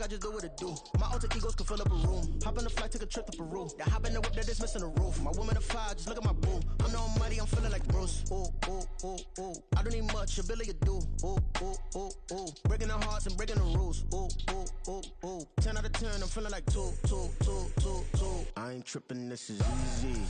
I just do what it do. My alter egos can fill up a room. Hop on the flight, take a trip to Peru. That hop in the whip that is missing the roof. My woman a fire, just look at my boo. I'm the almighty, I'm feeling like Bruce. Ooh, ooh, ooh, ooh. I don't need much, ability to do. Ooh, ooh, ooh, ooh. Breaking the hearts and breaking the rules. Ooh, ooh, ooh, ooh. 10 out of 10, I'm feeling like 2. I ain't tripping, this is easy.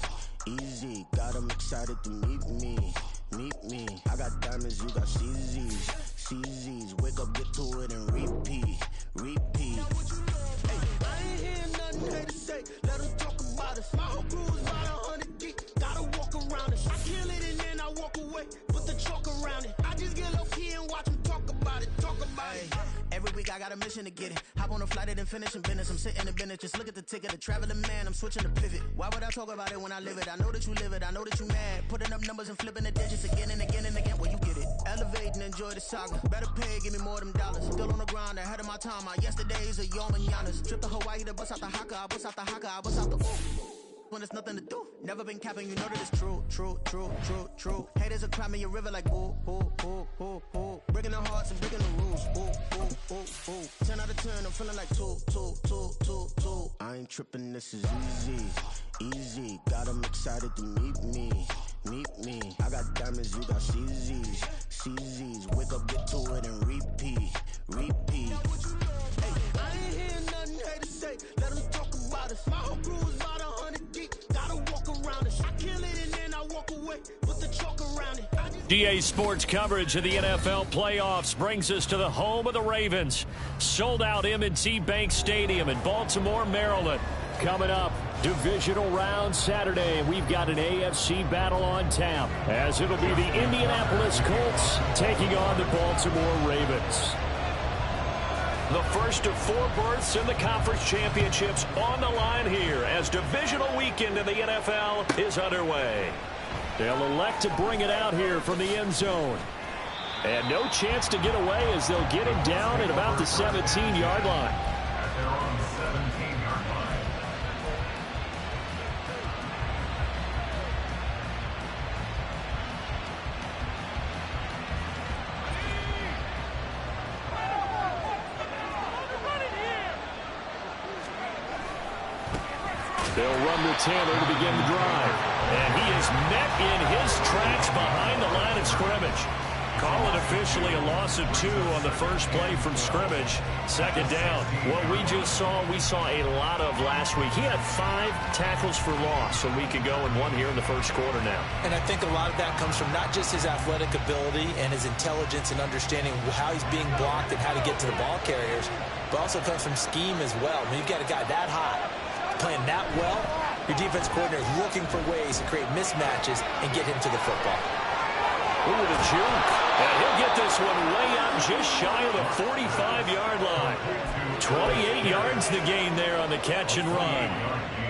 Easy, got 'em excited to meet me. Meet me. I got diamonds, you got CZs. CZs, wake up, get to it, and repeat. Repeat. Hey, I ain't hearing nothing they to say. Let them talk about us. My whole crew is about 100 deep. Gotta walk around it. I kill it and then I walk away. Put the chalk around it. I just get low key and watch them talk about it. Talk about it. Every week I got a mission to get it. Hop on a flight and then finish in business. I'm sitting in business. Just look at the ticket. A traveling man, I'm switching to pivot. Why would I talk about it when I live it? I know that you live it. I know that you mad. Putting up numbers and flipping the digits again and again and again. Well, you get it. Elevate and enjoy the saga. Better pay, give me more them dollars. Still on the grind, ahead of my time. My yesterdays are your mananas. Trip to Hawaii to bust out the haka. I bust out the haka. I bust out the ooh. When there's nothing to do. Never been capping, you know that it's true. Haters are climbing your river like ooh. Breaking the hearts and breaking the rules. Ooh. 10 out of 10, I'm feeling like 2. I ain't tripping, this is easy. Easy, got 'em excited to meet me. Meet me. I got diamonds, you got CZs. CZs, wake up, get to it, and repeat. Repeat. Hey, I ain't hearing nothing haters say. Let them talk about us. My whole crew is about 100 deep. Gotta walk around us. I kill it and then I walk away. Put the chalk around it. GA Sports coverage of the NFL playoffs brings us to the home of the Ravens. Sold out M&T Bank Stadium in Baltimore, Maryland. Coming up, divisional round Saturday. We've got an AFC battle on tap, as it'll be the Indianapolis Colts taking on the Baltimore Ravens. The first of 4 berths in the conference championships on the line here as divisional weekend in the NFL is underway. They'll elect to bring it out here from the end zone. And no chance to get away as they'll get him down at about the 17-yard line. They'll run with Taylor to begin the drive. And he is met in his tracks behind the line of scrimmage. Call it officially a loss of 2 on the first play from scrimmage. Second down. What we just saw, we saw a lot of last week. He had 5 tackles for loss a week ago and 1 here in the first quarter now. And I think a lot of that comes from not just his athletic ability and his intelligence and understanding how he's being blocked and how to get to the ball carriers, but also comes from scheme as well. When you've got a guy that high, playing that well, your defense coordinator is looking for ways to create mismatches and get him to the football. Ooh, the juke. And he'll get this one way out just shy of the 45-yard line. 28 yards the gain there on the catch and run.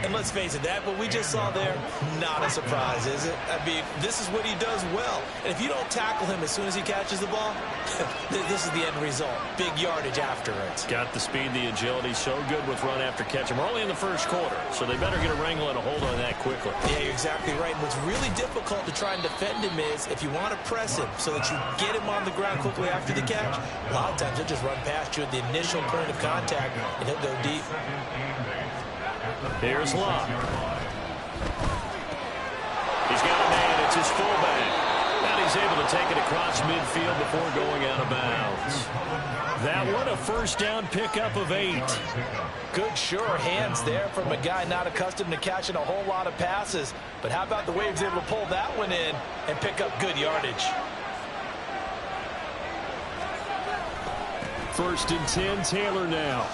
And let's face it, that what we just saw there, not a surprise, is it? I mean, this is what he does well. And if you don't tackle him as soon as he catches the ball, this is the end result. Big yardage after it. Got the speed, the agility, so good with run after catch. And we're only in the first quarter, so they better get a wrangle and a hold on that quickly. Yeah, you're exactly right. And what's really difficult to try and defend him is if you want to press him so that you get him on the ground quickly after the catch, a lot of times he'll just run past you at the initial point of contact, and he'll go deep. Here's Locke. He's got a man. It's his fullback. And he's able to take it across midfield before going out of bounds. That one, a first down pickup of 8. Good, sure hands there from a guy not accustomed to catching a whole lot of passes. But how about the way he was able to pull that one in and pick up good yardage? First and 10, Taylor now.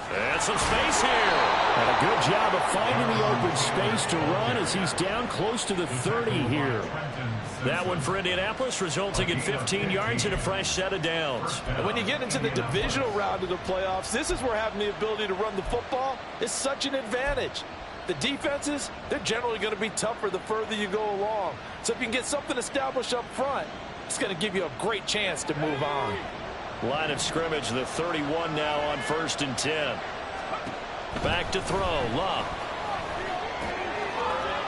And some space here. And a good job of finding the open space to run as he's down close to the 30 here. That one for Indianapolis, resulting in 15 yards and a fresh set of downs. And when you get into the divisional round of the playoffs, this is where having the ability to run the football is such an advantage. The defenses, they're generally going to be tougher the further you go along. So if you can get something established up front, it's going to give you a great chance to move on. Line of scrimmage, the 31 now on first and 10. Back to throw, Love.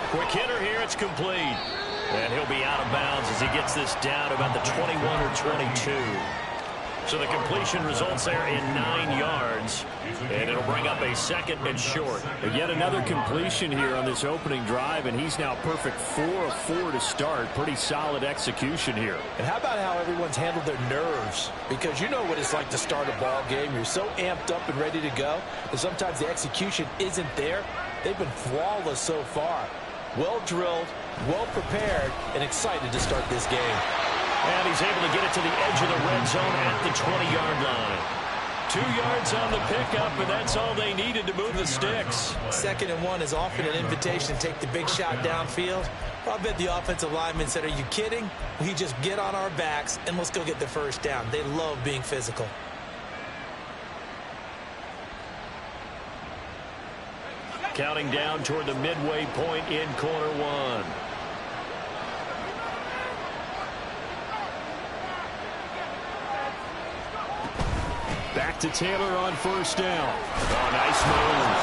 Quick hitter here, it's complete. And he'll be out of bounds as he gets this down about the 21 or 22. So the completion results there in 9 yards. And it'll bring up a 2nd and short. But yet another completion here on this opening drive, and he's now perfect 4 of 4 to start. Pretty solid execution here. And how about how everyone's handled their nerves? Because you know what it's like to start a ball game. You're so amped up and ready to go, and sometimes the execution isn't there. They've been flawless so far. Well drilled, well prepared, and excited to start this game. And he's able to get it to the edge of the red zone at the 20-yard line. 2 yards on the pickup, and that's all they needed to move the sticks. 2nd and 1 is often an invitation to take the big shot downfield. I bet the offensive lineman said, are you kidding? We just get on our backs and let's go get the first down. They love being physical. Counting down toward the midway point in quarter 1. Back to Taylor on first down. Oh, nice move.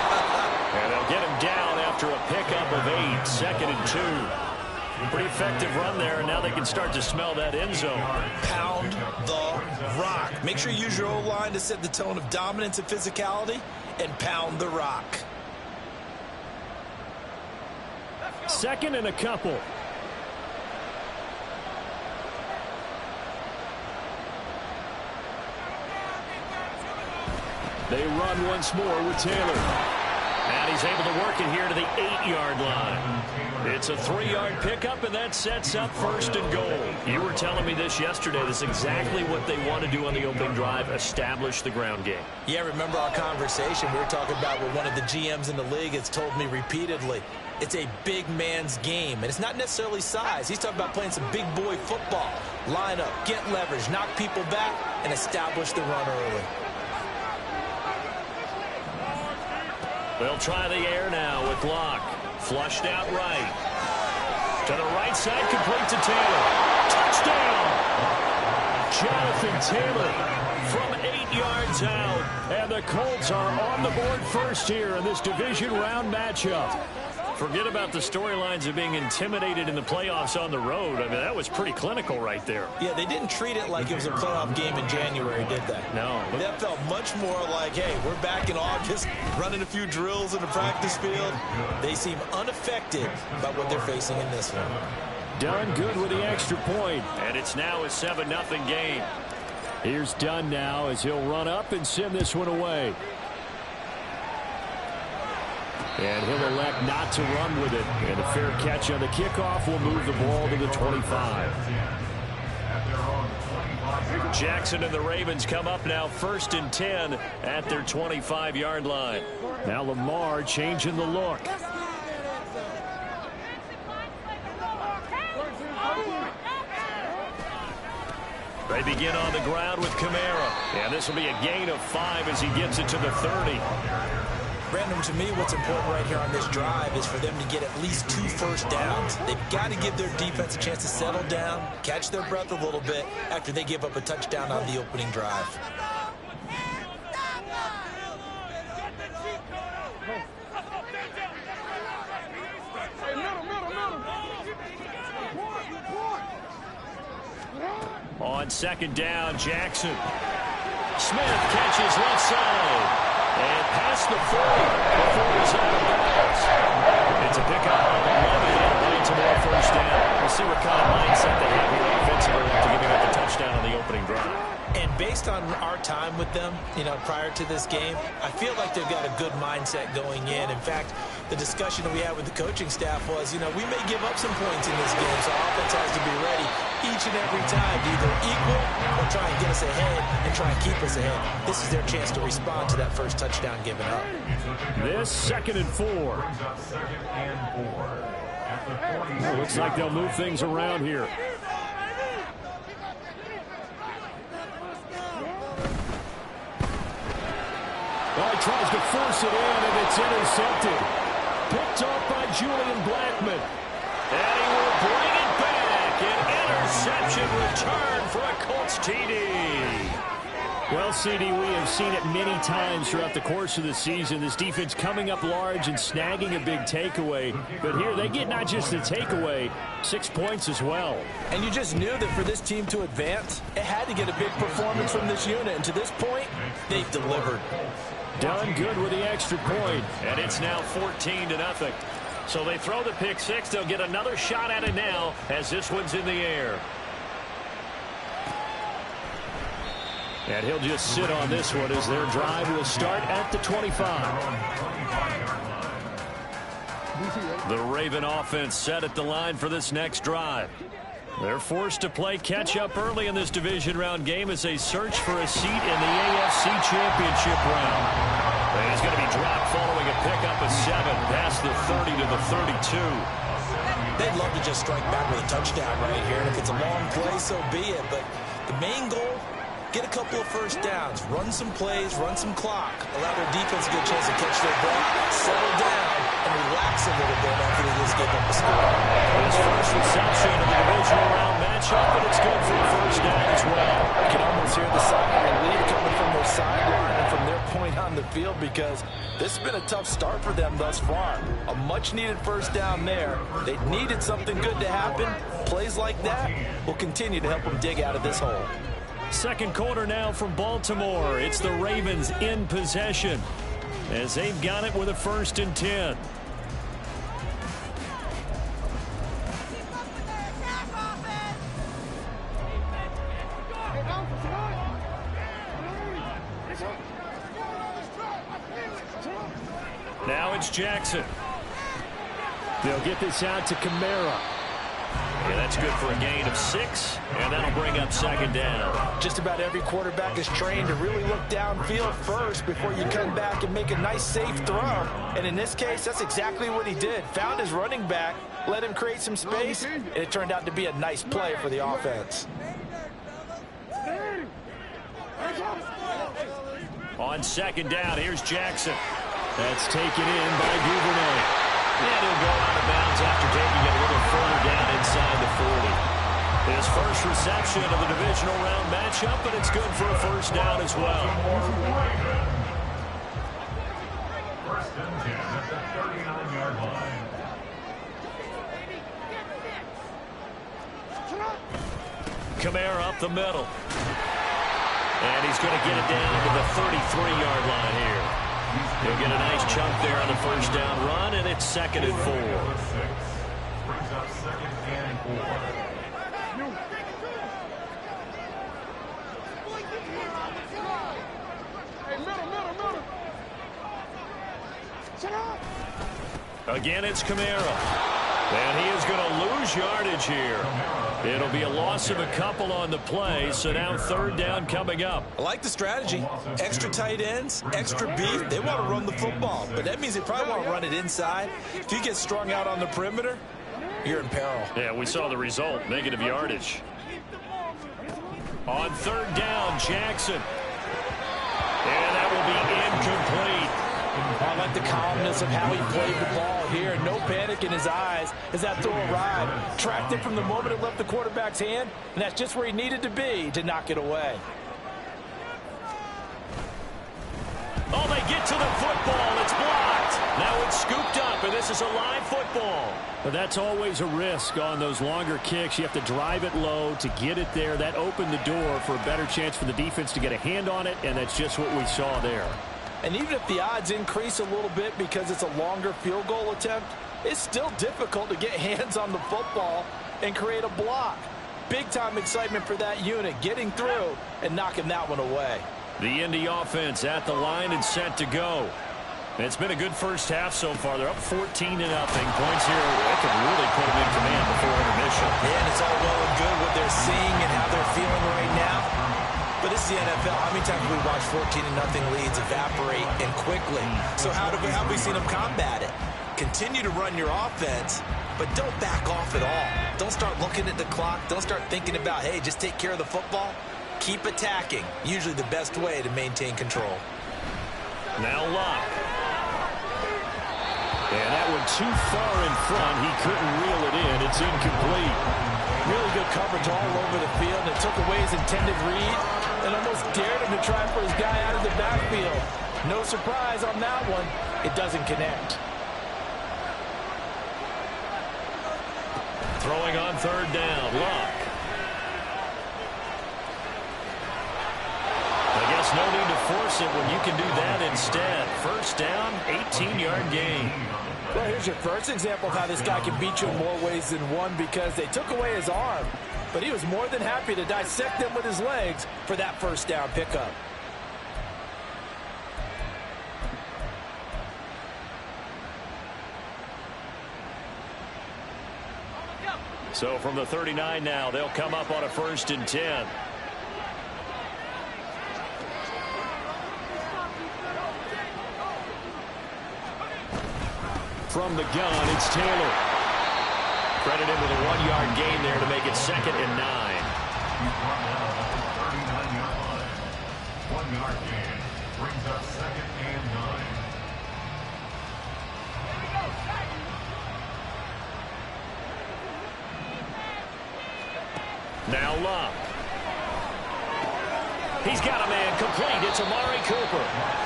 And they'll get him down after a pickup of 8, 2nd and 2. Pretty effective run there, and now they can start to smell that end zone. Pound the rock. Make sure you use your O-line to set the tone of dominance and physicality, and pound the rock. 2nd and a couple. They run once more with Taylor. And he's able to work it here to the 8-yard line. It's a 3-yard pickup, and that sets up 1st and goal. You were telling me this yesterday. This is exactly what they want to do on the opening drive, establish the ground game. Yeah, remember our conversation. We were talking about what one of the GMs in the league has told me repeatedly. It's a big man's game, and it's not necessarily size. He's talking about playing some big boy football. Line up, get leverage, knock people back, and establish the run early. They'll try the air now with Locke. Flushed out right. To the right side, complete to Taylor. Touchdown! Jonathan Taylor from 8 yards out. And the Colts are on the board first here in this division round matchup. Forget about the storylines of being intimidated in the playoffs on the road. I mean, that was pretty clinical right there. Yeah, they didn't treat it like it was a playoff game in January, did they? No. That felt much more like, hey, we're back in August, running a few drills in the practice field. They seem unaffected by what they're facing in this one. Dunn good with the extra point. And it's now a 7-0 game. Here's Dunn now as he'll run up and send this one away. And he'll elect not to run with it. And a fair catch on the kickoff will move the ball to the 25. Jackson and the Ravens come up now 1st and 10 at their 25-yard line. Now Lamar changing the look. They begin on the ground with Kamara. And this will be a gain of 5 as he gets it to the 30. Brandon, to me, what's important right here on this drive is for them to get at least 2 first downs. They've got to give their defense a chance to settle down, catch their breath a little bit after they give up a touchdown on the opening drive. On 2nd down, Jackson. Smith catches left side. And past the 40 before he's out of bounds. It's a pickup of 11 and Baltimore first down. We'll see what kind of mindset they have here offensively after giving up the touchdown on the opening drive. And based on our time with them, prior to this game, I feel like they've got a good mindset going in. In fact, the discussion that we had with the coaching staff was, we may give up some points in this game, so offense has to be ready each and every time to either equal or try and get us ahead and try and keep us ahead. This is their chance to respond to that first touchdown given up. This 2nd and 4. Well, looks like they'll move things around here. Well, he tries to force it in, and it's intercepted. Picked off by Julian Blackmon. And he will bring it back. An interception return for a Colts TD. Well, CD, we have seen it many times throughout the course of the season. This defense coming up large and snagging a big takeaway. But here they get not just the takeaway, 6 points as well. And you just knew that for this team to advance, it had to get a big performance from this unit. And to this point, they've delivered. Done good with the extra point. And it's now 14-0. So they throw the pick six. They'll get another shot at it now as this one's in the air. And he'll just sit on this one as their drive will start at the 25. The Raven offense set at the line for this next drive. They're forced to play catch-up early in this division round game as they search for a seat in the AFC Championship round. And he's going to be dropped following a pickup of 7 past the 30 to the 32. They'd love to just strike back with a touchdown right here. And if it's a long play, so be it. But the main goal, get a couple of first downs, run some plays, run some clock, allow their defense a good chance to catch their breath, settle down, and relax a little bit after they just give up a score. His first reception of the divisional round matchup, and it's good for a first down as well. You can almost hear the sigh of relief coming from their sideline and from their point on the field because this has been a tough start for them thus far. A much-needed first down there. They needed something good to happen. Plays like that will continue to help them dig out of this hole. Second quarter now from Baltimore. It's the Ravens in possession as they've got it with a 1st and 10. Now it's Jackson. They'll get this out to Kamara. Yeah, that's good for a gain of 6, and that'll bring up 2nd down. Just about every quarterback is trained to really look downfield first before you come back and make a nice, safe throw. And in this case, that's exactly what he did. Found his running back, let him create some space, and it turned out to be a nice play for the offense. On 2nd down, here's Jackson. That's taken in by Gridiron. And he'll go out of bounds after taking it a little further down inside the 40. His first reception of the divisional round matchup, but it's good for a 1st down as well. 1st and 10 at the 39-yard line. Kamara up the middle. And he's going to get it down to the 33-yard line here. He'll get a nice chunk there on the 1st down run, and it's 2nd and 4. Brings up 2nd and 4. Again, it's Kamara. And he is going to lose yardage here. It'll be a loss of a couple on the play, so now 3rd down coming up. I like the strategy. Extra tight ends, extra beef. They want to run the football, but that means they probably want to run it inside. If you get strung out on the perimeter, you're in peril. Yeah, we saw the result, negative yardage. On 3rd down, Jackson. And that will be incomplete. I like the calmness of how he played the ball here. No panic in his eyes as that throw arrived. Tracked it from the moment it left the quarterback's hand, and that's just where he needed to be to knock it away. Oh, they get to the football. It's blocked. Now it's scooped up, and this is a live football. But that's always a risk on those longer kicks. You have to drive it low to get it there. That opened the door for a better chance for the defense to get a hand on it, and that's just what we saw there. And even if the odds increase a little bit because it's a longer field goal attempt, it's still difficult to get hands on the football and create a block. Big-time excitement for that unit, getting through and knocking that one away. The Indy offense at the line and set to go. It's been a good first half so far. They're up 14-0. Points here, they could really put them in command before intermission. Yeah, and it's all well and good what they're seeing and how they're feeling right now. But this is the NFL. How many times have we watched 14-0 leads evaporate and quickly? So how have we seen them combat it? Continue to run your offense, but don't back off at all. Don't start looking at the clock. Don't start thinking about, hey, just take care of the football. Keep attacking. Usually the best way to maintain control. Now Locke. And that one too far in front. He couldn't reel it in. It's incomplete. Really good coverage all over the field. It took away his intended read. and almost dared him to try for his guy out of the backfield. No surprise on that one. It doesn't connect. Throwing on third down, Luck. I guess no need to force it when you can do that instead. First down, 18-yard gain. Well, here's your first example of how this guy can beat you in more ways than one, because they took away his arm, but he was more than happy to dissect them with his legs for that first down pickup. So from the 39 now, they'll come up on a 1st and 10. From the gun, it's Taylor. Credited with a 1-yard gain there to make it 2nd and 9. He's brought down at the 39-yard line. 1-yard gain brings up 2nd and 9. Now Luck. He's got a man complete. It's Amari Cooper.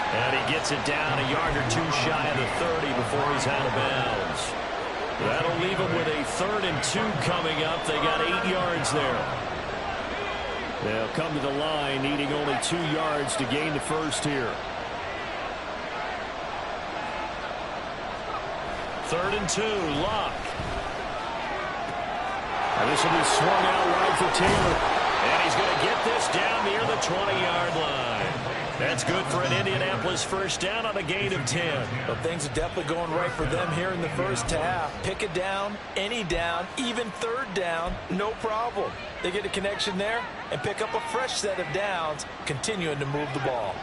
And he gets it down a yard or two shy of the 30 before he's out of bounds. That'll leave him with a 3rd and 2 coming up. They got 8 yards there. They'll come to the line needing only 2 yards to gain the first here. 3rd and 2, Luck. And this will be swung out wide for Taylor. And he's going to get this down near the 20-yard line. That's good for an Indianapolis first down on a gain of 10. Well, things are definitely going right for them here in the first half. Pick a down, any down, even 3rd down, no problem. They get a connection there and pick up a fresh set of downs, continuing to move the ball.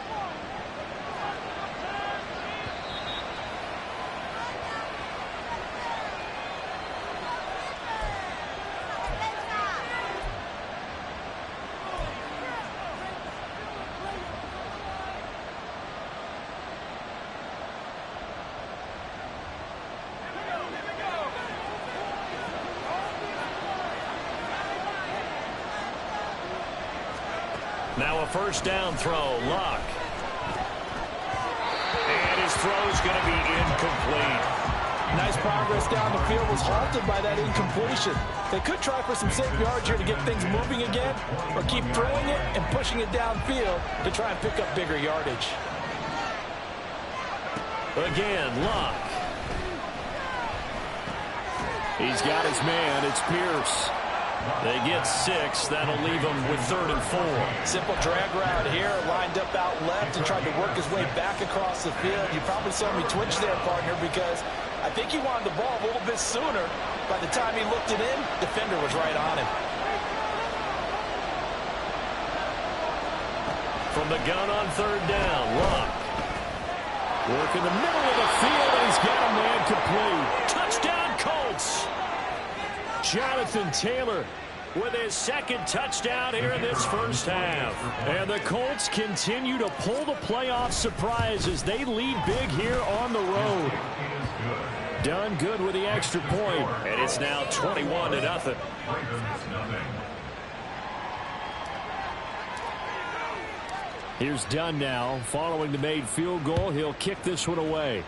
Now a first down throw, Luck. And his throw's going to be incomplete. Nice progress down the field, was halted by that incompletion. They could try for some safe yards here to get things moving again, or keep throwing it and pushing it downfield to try and pick up bigger yardage. Again, Luck. He's got his man. It's Pierce. They get 6. That'll leave them with 3rd and 4. Simple drag route here, lined up out left and tried to work his way back across the field. You probably saw me twitch there, partner, because I think he wanted the ball a little bit sooner. By the time he looked it in, defender was right on him. From the gun on 3rd down, Luck. Work in the middle of the field, and he's got a man complete. Touchdown, Colts! Jonathan Taylor with his 2nd touchdown here in this first half. And the Colts continue to pull the playoff surprise as they lead big here on the road. Done good with the extra point, and it's now 21-0. Here's Dunn now. Following the made field goal, he'll kick this one away.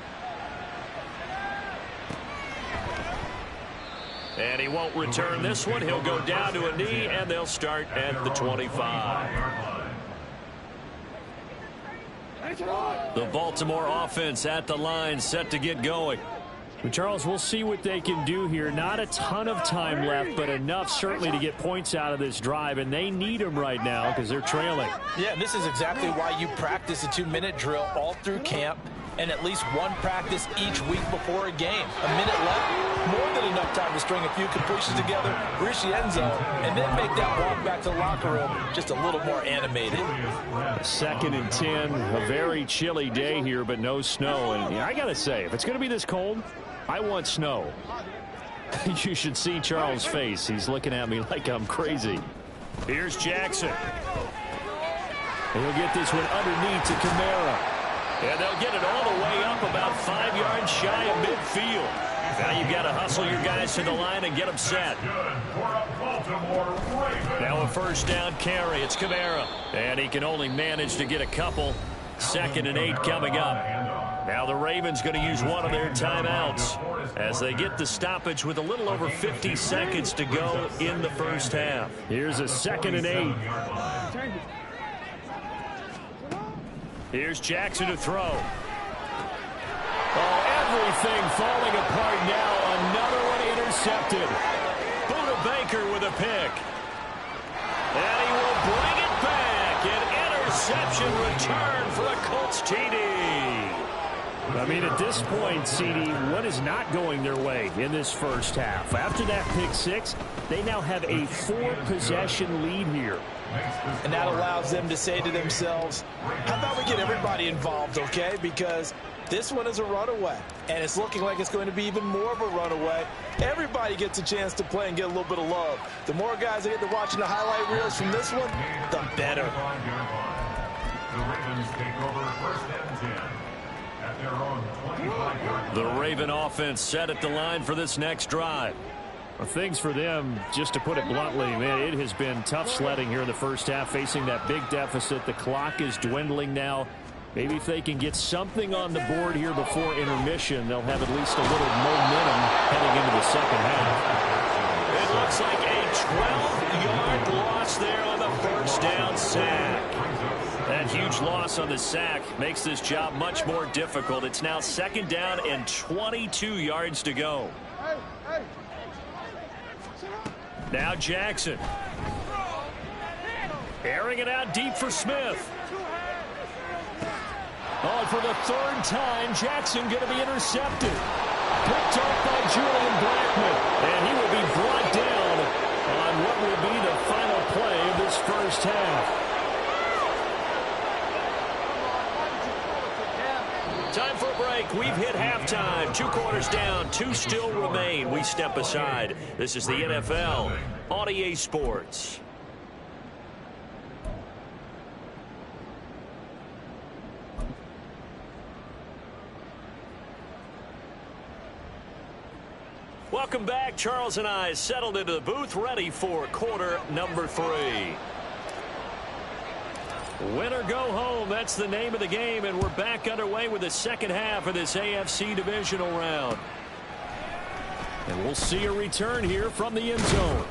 And he won't return this one. He'll go down to a knee, and they'll start at the 25. The Baltimore offense at the line, set to get going. But Charles, we'll see what they can do here. Not a ton of time left, but enough certainly to get points out of this drive, and they need them right now because they're trailing. Yeah, this is exactly why you practice a 2-minute drill all through camp and at least one practice each week before a game. A minute left, more than enough time to string a few completions together, reach the end zone, and then make that walk back to the locker room just a little more animated. 2nd and 10, a very chilly day here, but no snow. And I got to say, if it's going to be this cold, I want snow. You should see Charles' face. He's looking at me like I'm crazy. Here's Jackson. He'll get this one underneath to Kamara. And they'll get it all the way up about 5 yards shy of midfield. Now you've got to hustle your guys to the line and get them set. Now a first down carry. It's Kamara. And he can only manage to get a couple. 2nd and 8 coming up. Now the Ravens going to use one of their timeouts as they get the stoppage with a little over 50 seconds to go in the first half. Here's a 2nd and 8. Here's Jackson to throw. Oh, everything falling apart now. Another one intercepted. Buda Baker with a pick. And he will bring it back. An interception return for a Colts TD. I mean, at this point, CD, what is not going their way in this first half? After that pick 6, they now have a 4-possession lead here. And that allows them to say to themselves, how about we get everybody involved, okay? Because this one is a runaway, and it's looking like it's going to be even more of a runaway. Everybody gets a chance to play and get a little bit of love. The more guys that get to watching the highlight reels from this one, the better. The Ravens take over 1st and 10 at their own 25-yard line. The Raven offense set at the line for this next drive. Well, things for them, just to put it bluntly, man, it has been tough sledding here in the first half, facing that big deficit. The clock is dwindling now. Maybe if they can get something on the board here before intermission, they'll have at least a little momentum heading into the second half. It looks like a 12-yard loss there on the first down sack. That huge loss on the sack makes this job much more difficult. It's now 2nd down and 22 yards to go. Now Jackson. Airing it out deep for Smith. Oh, for the 3rd time, Jackson going to be intercepted. Picked off by Julian Blackman. And he will be brought down on what will be the final play of this first half. Time for a break. We've hit halftime. 2 quarters down. 2 still remain. We step aside. This is the NFL on EA Sports. Welcome back. Charles and I settled into the booth, ready for quarter number 3. Win or go home, that's the name of the game, and we're back underway with the second half of this AFC divisional round. And we'll see a return here from the end zone.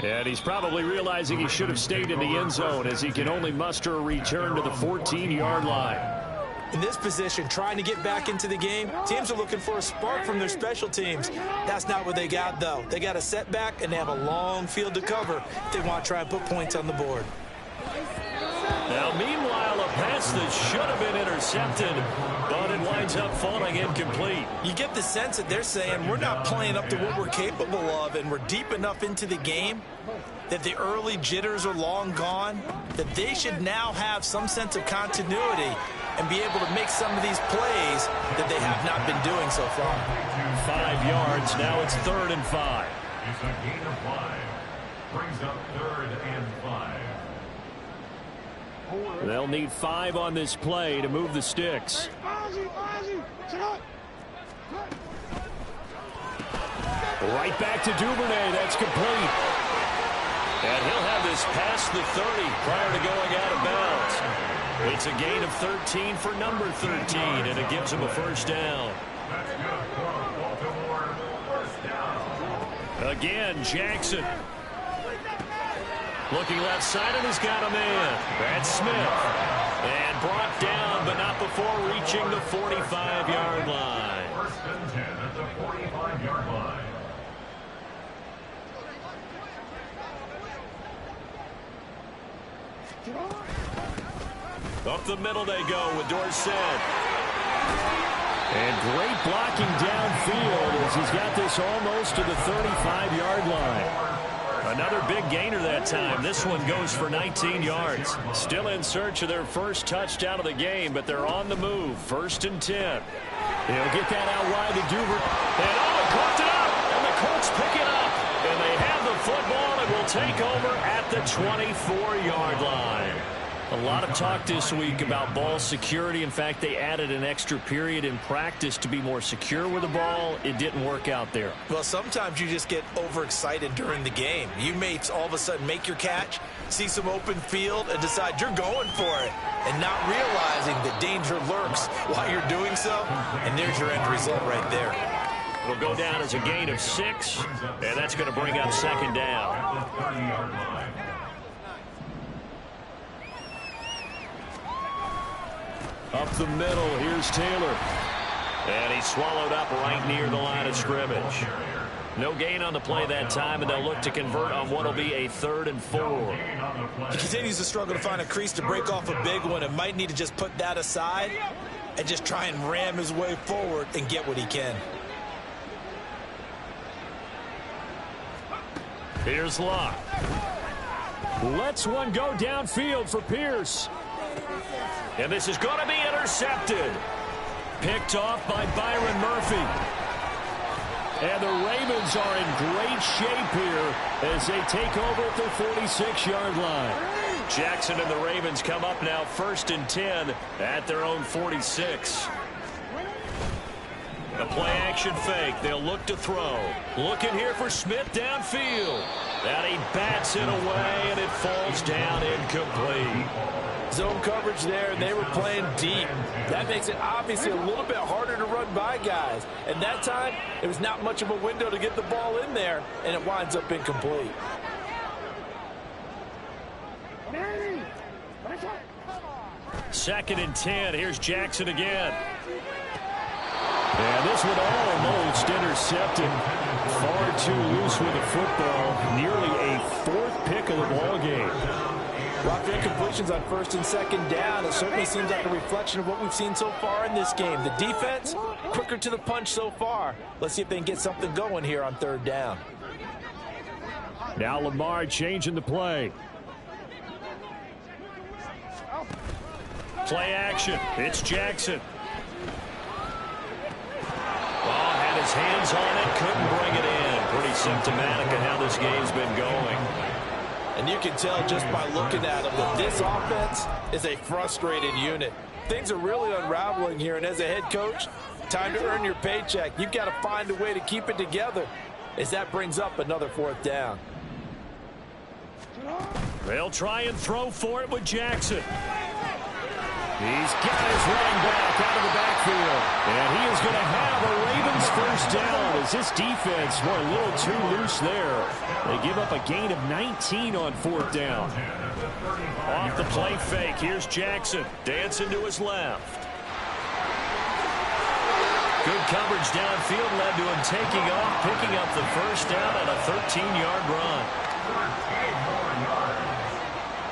And he's probably realizing he should have stayed in the end zone, as he can only muster a return to the 14-yard line. In this position, trying to get back into the game, teams are looking for a spark from their special teams. That's not what they got, though. They got a setback, and they have a long field to cover if they want to try and put points on the board. Now, meanwhile, a pass that should have been intercepted, but it winds up falling incomplete. You get the sense that they're saying we're not playing up to what we're capable of, and we're deep enough into the game that the early jitters are long gone, that they should now have some sense of continuity and be able to make some of these plays that they have not been doing so far. 5 yards. Now it's 3rd and 5. It's a gain of 5. Brings up 3rd and 5. They'll need 5 on this play to move the sticks. Right back to Duvernay. That's complete. And he'll have this past the 30 prior to going out of bounds. It's a gain of 13 for number 13, and it gives him a first down. That's good for Baltimore. First down. Again, Jackson. Looking left side, and he's got a man. That's Smith. And brought down, but not before reaching the 45-yard line. 1st and 10 at the 45-yard line. Up the middle they go with Dorsett. And great blocking downfield as he's got this almost to the 35-yard line. Another big gainer that time. This one goes for 19 yards. Still in search of their first touchdown of the game, but they're on the move. 1st and 10. He'll get that out wide to Duvernay. And oh, it caught it up. And the Colts pick it up. And they have the football and will take over at the 24-yard line. A lot of talk this week about ball security. In fact, they added an extra period in practice to be more secure with the ball. It didn't work out there. Well, sometimes you just get overexcited during the game. You may all of a sudden make your catch, see some open field, and decide you're going for it, and not realizing that danger lurks while you're doing so. And there's your end result right there. It'll go down as a gain of 6, and that's going to bring up second down. Up the middle, here's Taylor. And he swallowed up right near the line of scrimmage. No gain on the play that time, and they'll look to convert on what will be a 3rd and 4. He continues to struggle to find a crease to break off a big one and might need to just put that aside and just try and ram his way forward and get what he can. Here's Locke. Lets one go downfield for Pierce. And this is going to be intercepted. Picked off by Byron Murphy. And the Ravens are in great shape here as they take over at their 46-yard line. Jackson and the Ravens come up now 1st and 10 at their own 46. A play-action fake. They'll look to throw. Looking here for Smith downfield. And he bats it away, and it falls down incomplete. Zone coverage there, and they were playing deep. That makes it obviously a little bit harder to run by guys. And that time, it was not much of a window to get the ball in there, and it winds up incomplete. Second and 10. Here's Jackson again. And this one almost intercepted. Far too loose with the football. Nearly a 4th pick of the ball game. Rock incompletions on 1st and 2nd down. It certainly seems like a reflection of what we've seen so far in this game. The defense, quicker to the punch so far. Let's see if they can get something going here on 3rd down. Now Lamar changing the play. Play action. It's Jackson. Ball had his hands on it, couldn't bring it in. Pretty symptomatic of how this game's been going. And you can tell just by looking at them that this offense is a frustrated unit. Things are really unraveling here, and as a head coach, time to earn your paycheck. You've got to find a way to keep it together as that brings up another 4th down. They'll try and throw for it with Jackson. He's got his running back out of the backfield. And he is going to have a Ravens 1st down as this defense were a little too loose there. They give up a gain of 19 on 4th down. Off the play fake, here's Jackson. Dancing to his left. Good coverage downfield led to him taking off, picking up the 1st down on a 13-yard run. 13 more yards.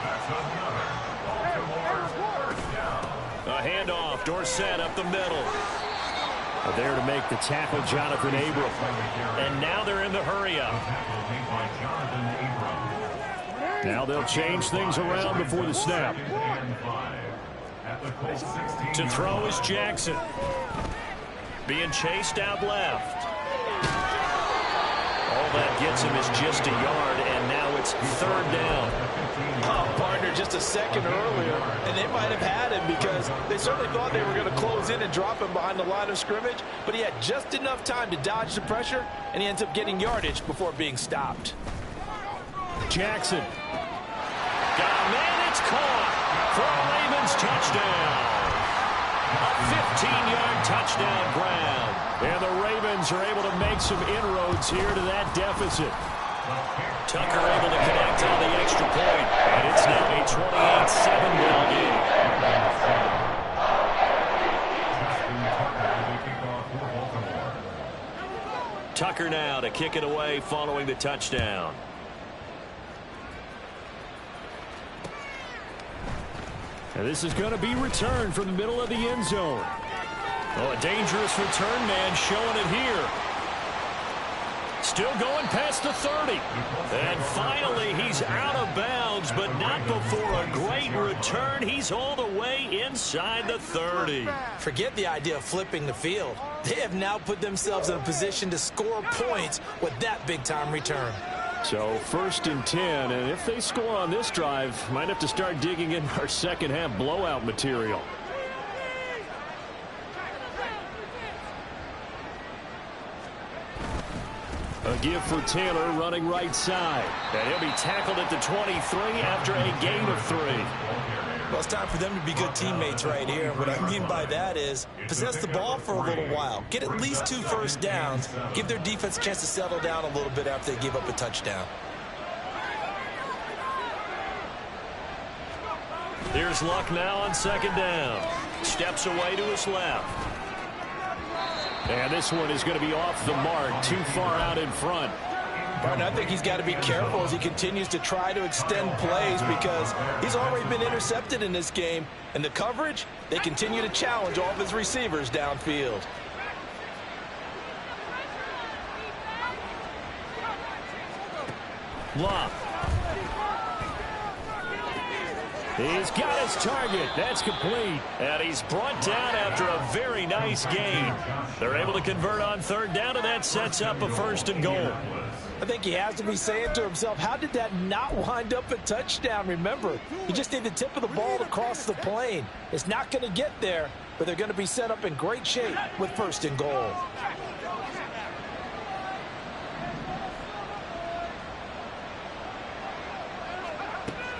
That's another Baltimore's 1st down. A handoff, Dorsett up the middle. There to make the tackle, Jonathan Abram. And now they're in the hurry-up. Now they'll change things around before the snap. To throw is Jackson. Being chased out left. All that gets him is just a yard, and now it's 3rd down. Oh, partner, just a second earlier, and they might have had him because they certainly thought they were going to close in and drop him behind the line of scrimmage, but he had just enough time to dodge the pressure, and he ends up getting yardage before being stopped. Jackson. Got a man, it's caught for a Ravens touchdown. A 15-yard touchdown grab. And the Ravens are able to make some inroads here to that deficit. Tucker able to connect on the extra point. And it's now a 28-7 ball game. Tucker now to kick it away following the touchdown. And this is going to be returned from the middle of the end zone. Oh, a dangerous return man showing it here. Still going past the 30. And finally, he's out of bounds, but not before a great return. He's all the way inside the 30. Forget the idea of flipping the field. They have now put themselves in a position to score points with that big-time return. So 1st and 10, and if they score on this drive, might have to start digging in our second half blowout material. A give for Taylor running right side. And he'll be tackled at the 23 after a gain of 3. Well, it's time for them to be good teammates right here. What I mean by that is possess the ball for a little while. Get at least 2 first downs. Give their defense a chance to settle down a little bit after they give up a touchdown. Here's Luck now on 2nd down. Steps away to his left. And this one is going to be off the mark, too far out in front. Martin, I think he's got to be careful as he continues to try to extend plays because he's already been intercepted in this game. And the coverage, they continue to challenge all of his receivers downfield. Luck. He's got his target. That's complete. And he's brought down after a very nice gain. They're able to convert on 3rd down, and that sets up a 1st and goal. I think he has to be saying to himself, how did that not wind up a touchdown? Remember, you just need the tip of the ball to cross the plane. It's not going to get there, but they're going to be set up in great shape with 1st and goal.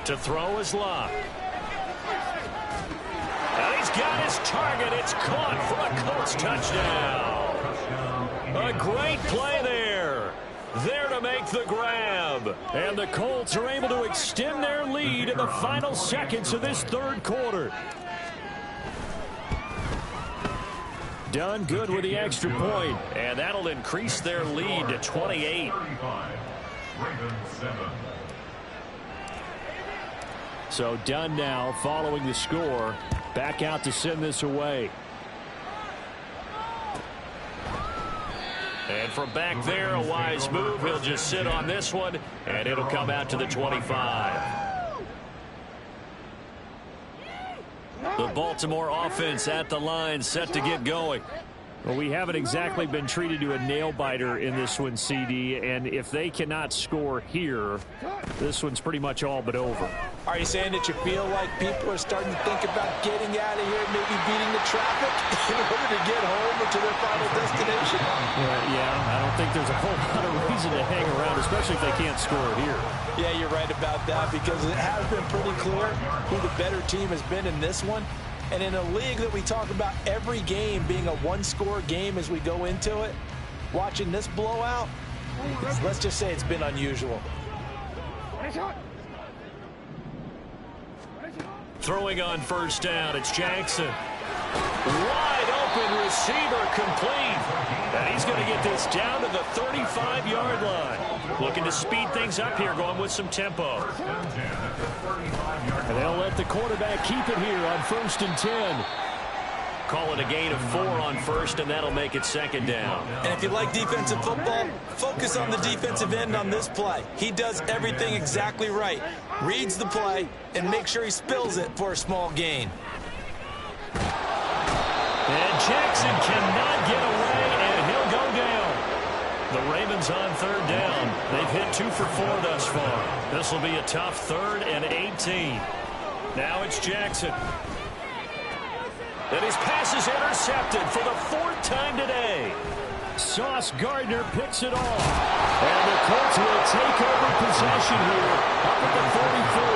To throw is Luck. And he's got his target. It's caught for a Colts touchdown. A great play there. There to make the grab. And the Colts are able to extend their lead in the final seconds of this 3rd quarter. Done good with the extra point. And that'll increase their lead to 28. So Dunn now following the score. Back out to send this away. And from back there, a wise move. He'll just sit on this one, and it'll come out to the 25. The Baltimore offense at the line, set to get going. Well, we haven't exactly been treated to a nail-biter in this one, CD, and if they cannot score here, this one's pretty much all but over. Are you saying that you feel like people are starting to think about getting out of here, maybe beating the traffic in order to get home or to their final destination? Yeah, I don't think there's a whole lot of reason to hang around, especially if they can't score here. Yeah, you're right about that because it has been pretty clear who the better team has been in this one. And in a league that we talk about every game being a one-score game as we go into it, watching this blowout, let's just say it's been unusual. Throwing on 1st down, it's Jackson. Wide open receiver complete. And he's going to get this down to the 35-yard line. Looking to speed things up here, going with some tempo. And they'll let the quarterback keep it here on 1st and 10. Call it a gain of 4 on 1st, and that'll make it 2nd down. And if you like defensive football, focus on the defensive end on this play. He does everything exactly right. Reads the play and make sure he spills it for a small gain. And Jackson cannot get away, and he'll go down. The Ravens on 3rd down. They've hit 2 for 4 thus far. This will be a tough 3rd and 18. Now it's Jackson. And his pass is intercepted for the 4th time today. Sauce Gardner picks it off. And the Colts will take over possession here up at the 44.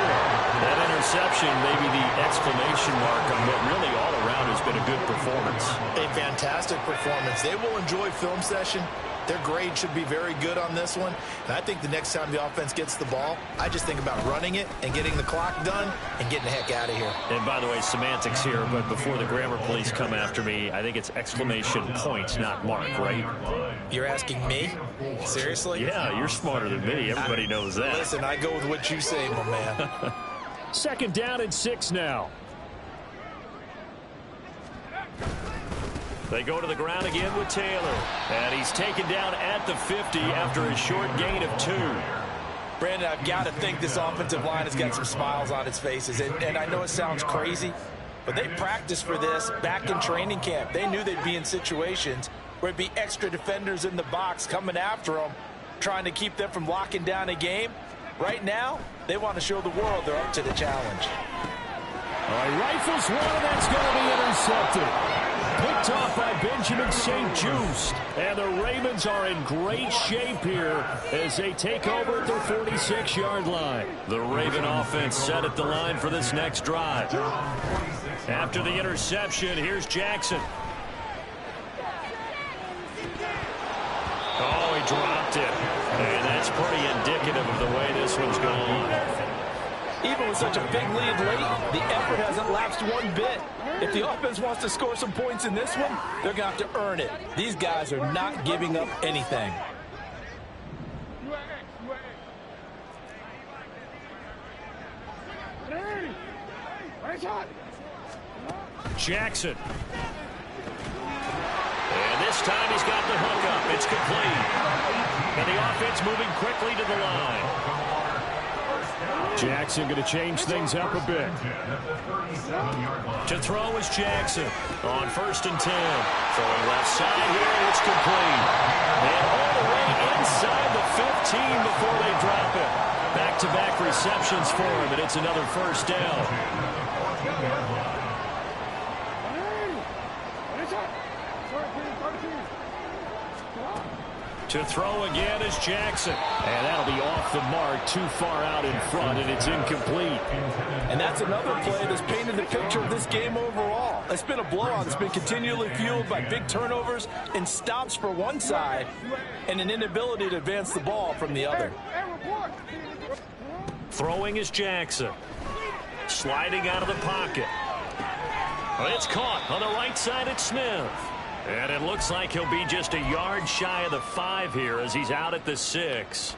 That interception may be the exclamation mark on what really all around has been a good performance. A fantastic performance. They will enjoy film session. Their grade should be very good on this one. And I think the next time the offense gets the ball, I just think about running it and getting the clock done and getting the heck out of here. And by the way, semantics here, but before the grammar police come after me, I think it's exclamation point, not mark, right? You're asking me? Seriously? Yeah, you're smarter than me. Everybody knows that. Listen, I go with what you say, my man. 2nd down and 6 now. They go to the ground again with Taylor. And he's taken down at the 50 after a short gain of 2. Brandon, I've got to think this offensive line has got some smiles on its faces. And I know it sounds crazy, but they practiced for this back in training camp. They knew they'd be in situations where it'd be extra defenders in the box coming after them. trying to keep them from locking down a game. Right now, they want to show the world they're up to the challenge. All right, rifles one, and that's going to be intercepted. Picked off by Benjamin St. Just. And the Ravens are in great shape here as they take over at their 46-yard line. The Raven offense set at the line for this next drive. After the interception, here's Jackson. Oh, he dropped it. And that's pretty indicative of the way this one's gone. Even with such a big lead late, the effort hasn't lapsed one bit. If the offense wants to score some points in this one, they're going to have to earn it. These guys are not giving up anything. Jackson. And this time he's got the hook up. It's complete. And the offense moving quickly to the line. Jackson going to change things up a bit. To throw is Jackson on 1st and 10. Throwing left side here, and it's complete. And all the way inside the 15 before they drop it. Back-to-back receptions for him, and it's another first down. To throw again is Jackson. And that'll be off the mark, too far out in front, and it's incomplete. And that's another play that's painted the picture of this game overall. It's been a blowout that's been continually fueled by big turnovers and stops for one side and an inability to advance the ball from the other. Throwing is Jackson. Sliding out of the pocket. It's caught on the right side at Smith. And it looks like he'll be just a yard shy of the 5 here as he's out at the 6.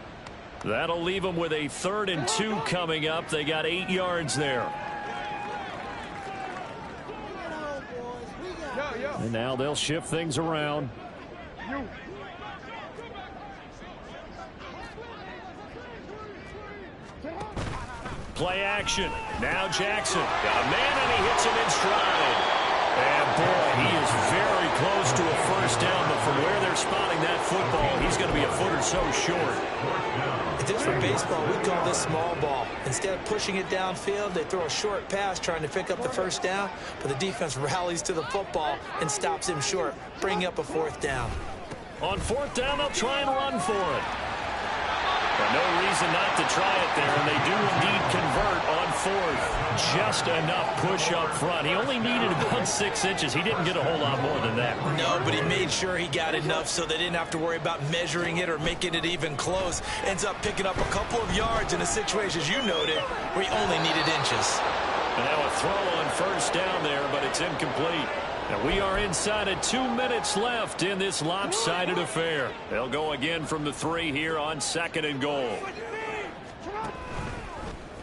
That'll leave him with a 3rd and 2 coming up. They got 8 yards there. And now they'll shift things around. Play action. Now Jackson. Got a man, and he hits him in stride. And, boy, he is very close to a first down, but from where they're spotting that football, he's going to be a foot or so short. If this were baseball, we'd call this small ball. Instead of pushing it downfield, they throw a short pass trying to pick up the first down, but the defense rallies to the football and stops him short, bringing up a 4th down. On 4th down, they'll try and run for it. But no reason not to try it there, and they do indeed convert on 4th. Just enough push up front. He only needed about 6 inches. He didn't get a whole lot more than that. No, but he made sure he got enough so they didn't have to worry about measuring it or making it even close. Ends up picking up a couple of yards in a situation, as you noted, where he only needed inches. And now a throw on 1st down there, but it's incomplete. And we are inside of 2 minutes left in this lopsided affair. They'll go again from the 3 here on 2nd and goal.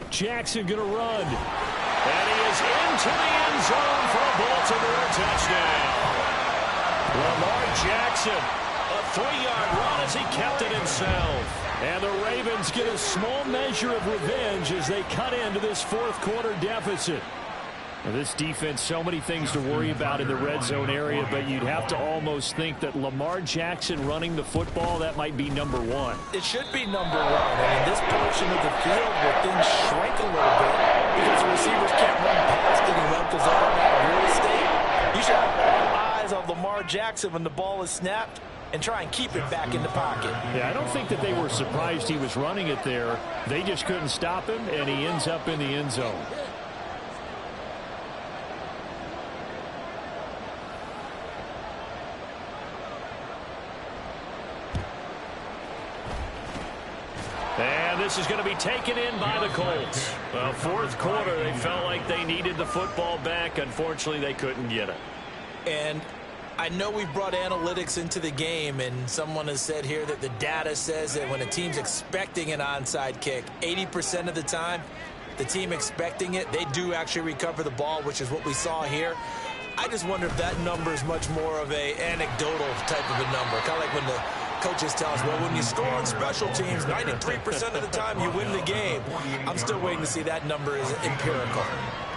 Jackson going to run. And he is into the end zone for a Baltimore touchdown. Lamar Jackson, a 3-yard run as he kept it himself. And the Ravens get a small measure of revenge as they cut into this 4th quarter deficit. Now, this defense, so many things to worry about in the red zone area, but you'd have to almost think that Lamar Jackson running the football, that might be number 1. It should be number 1. And in this portion of the field where things shrink a little bit because the receivers can't run past anyone because they don't have real estate, you should have all eyes on Lamar Jackson when the ball is snapped and try and keep it back in the pocket. Yeah, I don't think that they were surprised he was running it there. They just couldn't stop him, and he ends up in the end zone. And this is going to be taken in by the Colts. Well, 4th quarter, they felt like they needed the football back. Unfortunately, they couldn't get it. And I know we brought analytics into the game, and someone has said here that the data says that when a team's expecting an onside kick, 80% of the time, the team expecting it, they do actually recover the ball, which is what we saw here. I just wonder if that number is much more of a anecdotal type of a number, kind of like when the coaches tell us, well, when you score on special teams, 93% of the time you win the game. I'm still waiting to see that number is empirical.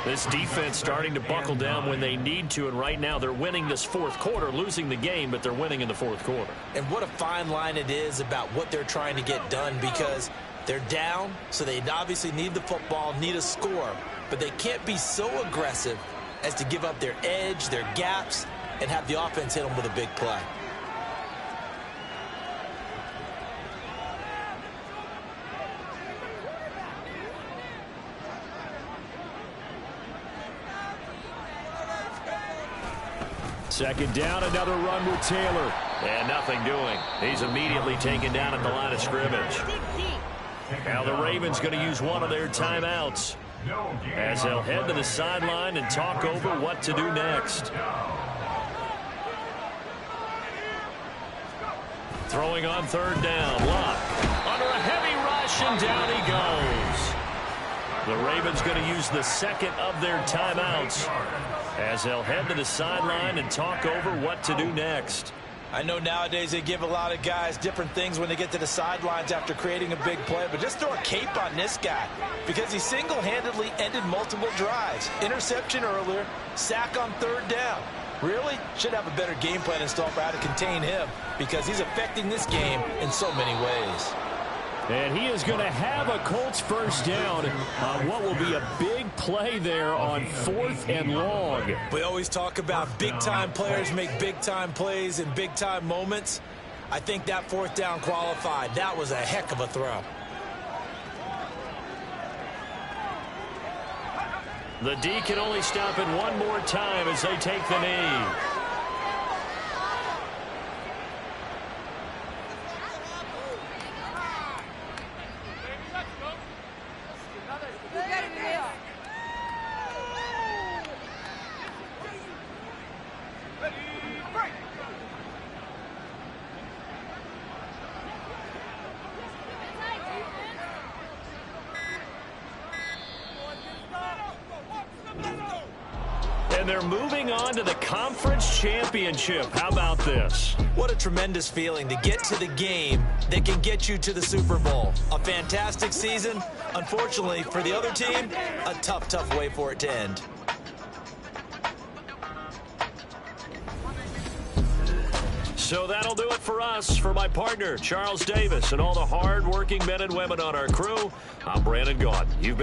This defense starting to buckle down when they need to, and right now they're winning this fourth quarter, losing the game, but they're winning in the fourth quarter. And what a fine line it is about what they're trying to get done, because they're down, so they obviously need the football, need a score, but they can't be so aggressive as to give up their edge, their gaps, and have the offense hit them with a big play. Second down, another run with Taylor. And nothing doing. He's immediately taken down at the line of scrimmage. Now the Ravens going to use one of their timeouts as they'll head to the sideline and talk over what to do next. Throwing on third down. Luck under a heavy rush, and down he goes. The Ravens going to use the second of their timeouts as they'll head to the sideline and talk over what to do next. I know nowadays they give a lot of guys different things when they get to the sidelines after creating a big play, but just throw a cape on this guy because he single-handedly ended multiple drives. Interception earlier, sack on third down. Really should have a better game plan installed for how to contain him because he's affecting this game in so many ways. And he is going to have a Colts first down on what will be a big play there on 4th and long. We always talk about big-time players make big-time plays in big-time moments. I think that 4th down qualified. That was a heck of a throw. The D can only stop it one more time as they take the knee. And they're moving on to the conference championship. How about this? What a tremendous feeling to get to the game that can get you to the Super Bowl. A fantastic season. Unfortunately, for the other team, a tough, tough way for it to end. So that'll do it for us. For my partner, Charles Davis, and all the hard-working men and women on our crew, I'm Brandon Gaudin. You've been